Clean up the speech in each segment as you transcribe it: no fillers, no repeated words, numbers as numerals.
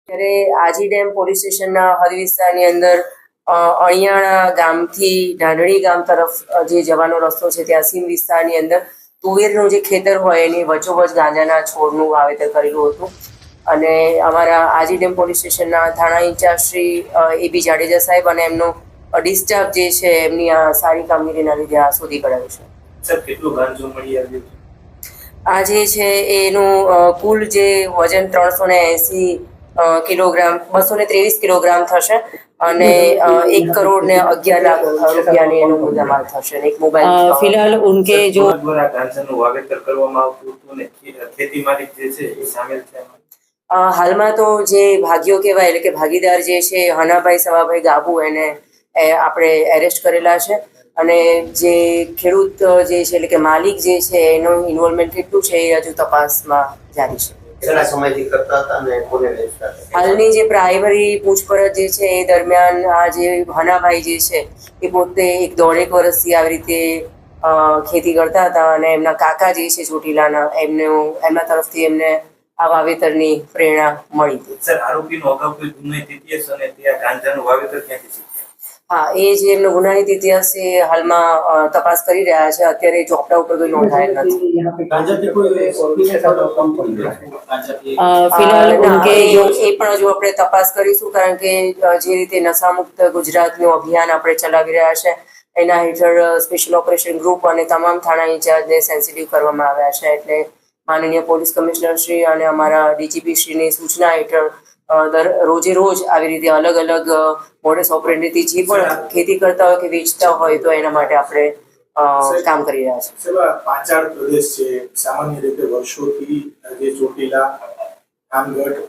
ત્યારે Aji dam police સ્ટેશનના હદ વિસ્તારની અંદર અણિયાણા ગામથી ઢાંઢણી ગામ તરફ જે જવાનો રસ્તો છે ત્યાં સીમ વિસ્તારની અંદર તુવેરનું જે ખેતર હોય એની વચ્ચોવચ ગાંજાના છોડનું વાવેતર કરેલું હતું અને અમારા આજી ડેમ પોલીસ સ્ટેશનના થાણા ઇન્ચાર્જ શ્રી એ.બી. જાડેજા સાહેબ અને એમનો ડિસ્ટાફ જે છે એમની આ સારી કામગીરીના લીધે આ શોધી કઢાયું છે. સર કેટલું ગાંજો મળી આવ્યું? આ જે છે એનું કુલ જે વજન 380 કિલોગ્રામ 223 કિલોગ્રામ થશે અને 1 કરોડ ને 11 લાખ રૂપિયાની એનો મુદ્દામાલ થશે. એક મોબાઈલ ફિલહાલ ઉનકે જો દ્વારા ગાંજાનું વાવેતર કરવામાં આવતું હતું ને ખેતી માલિક જે છે એ સામેલ છે. હાલમાં તો જે ભાગીઓ કહેવાય એટલે કે ભાગીદાર જે છે હનાભાઈ સવાભાઈ ગાબુ એને આપણે એરેસ્ટ કરેલા છે અને જે ખેડૂત જે છે એટલે કે માલિક જે છે એનું ઇન્વોલ્વમેન્ટ કેટલું છે એ હજુ તપાસમાં જારી છે. કેટલા સમયથી કરતા હતા અને કોને વેચતા હતા? હાલની જે પ્રાઇમરી પૂછપરછ જે છે એ દરમિયાન આ જે હનાભાઈ જે છે એ પોતે 1.5 વર્ષથી આવી રીતે ખેતી કરતા હતા અને એમના કાકા જે છે ચોટીલાના એમના તરફથી એમને આ વાવેતરની પ્રેરણા મળી હતી. સર, આરોપીનો અગાઉ કોઈ ગુનાહિત ઇતિહાસ અને ત્યાં ગાંજાનું વાવેતર ક્યાંથી શીખ્યા? હા, એ જે એમનો ગુનાહિત ઇતિહાસ એ હાલમાં તપાસ કરી રહ્યા છે. અત્યારે ચોપડા ઉપર કોઈ નોંધાયેલ નથી. ફિલહાલ ઉનકે એ પણ હજુ આપણે તપાસ કરીશું કારણ કે જે રીતે નશામુક્ત ગુજરાતનું અભિયાન આપણે ચલાવી રહ્યા છે એના હેઠળ સ્પેશિયલ ઓપરેશન ગ્રુપ અને તમામ થાણા ઇન્ચાર્જને સેન્સિટિવ કરવામાં આવ્યા છે. એટલે માનનીય પોલીસ કમિશનર શ્રી અને અમારા ડીજીપી શ્રીની સૂચના હેઠળ રોજે રોજ આવી રીતે અલગ અલગ મોડસ ઓપરેન્ડીથી જે પણ ખેતી કરતા હોય કે વેચતા હોય તો એના માટે આપણે કામ કરી રહ્યા છીએ. પાંચાળ પ્રદેશ છે, સામાન્ય રીતે વર્ષોથી જે ચોટીલા, કામગઢ,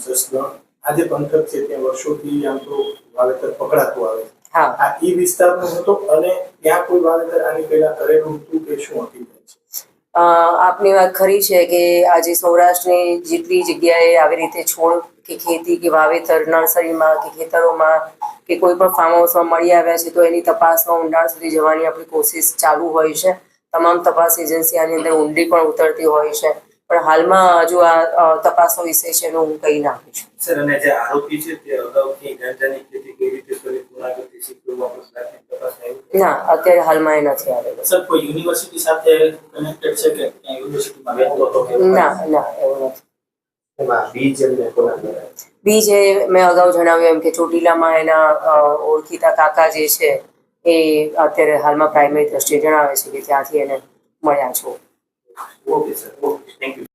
જસદણ આ જે પંથક છે ત્યાં વર્ષોથી આમ તો વાવેતર પકડાતું આવે છે. હા, આ ઈ વિસ્તારનો હતો અને ત્યાં કોઈ વાવેતર આની પહેલા કરેલું હતું કે શું હકીકત છે? આપની વાત ખરી છે કે આજે સૌરાષ્ટ્રની જેટલી જગ્યાએ આવી રીતે છોડ કે ખેતી કે વાવેતર નર્સરીમાં કે ખેતરોમાં કે કોઈ પણ ફાર્મ હાઉસમાં મળી આવ્યા છે તો એની તપાસમાં ઊંડાણ સુધી જવાની આપણી કોશિશ ચાલુ હોય છે. તમામ તપાસ એજન્સી આની અંદર ઊંડી પણ ઉતરતી હોય છે પણ હાલમાં હજુ આ તપાસનો વિષય છે એનું હું કહી નાખું છું. સર, અને જે આરોપી છે તે અગાઉથી ગાંજાની ખેતી કેવી રીતે કરી ગુનાગતી શીખવામાં પ્રાથમિક તપાસ આવી? ના, અત્યારે હાલમાં એ નથી આવેલો. સર, કોઈ યુનિવર્સિટી સાથે કનેક્ટેડ છે કે ત્યાં યુનિવર્સિટીમાં વેચતો હતો કે? ના, એવું નથી. એમાં બીજ એમને કોના કહેવાય? બીજ મેં અગાઉ જણાવ્યું એમ કે ચોટીલામાં એના ઓળખીતા કાકા જે છે એ અત્યારે હાલમાં પ્રાઇમરી દ્રષ્ટિએ જણાવે છે કે ત્યાંથી એને મળ્યા છો. Okay sir, okay, thank you.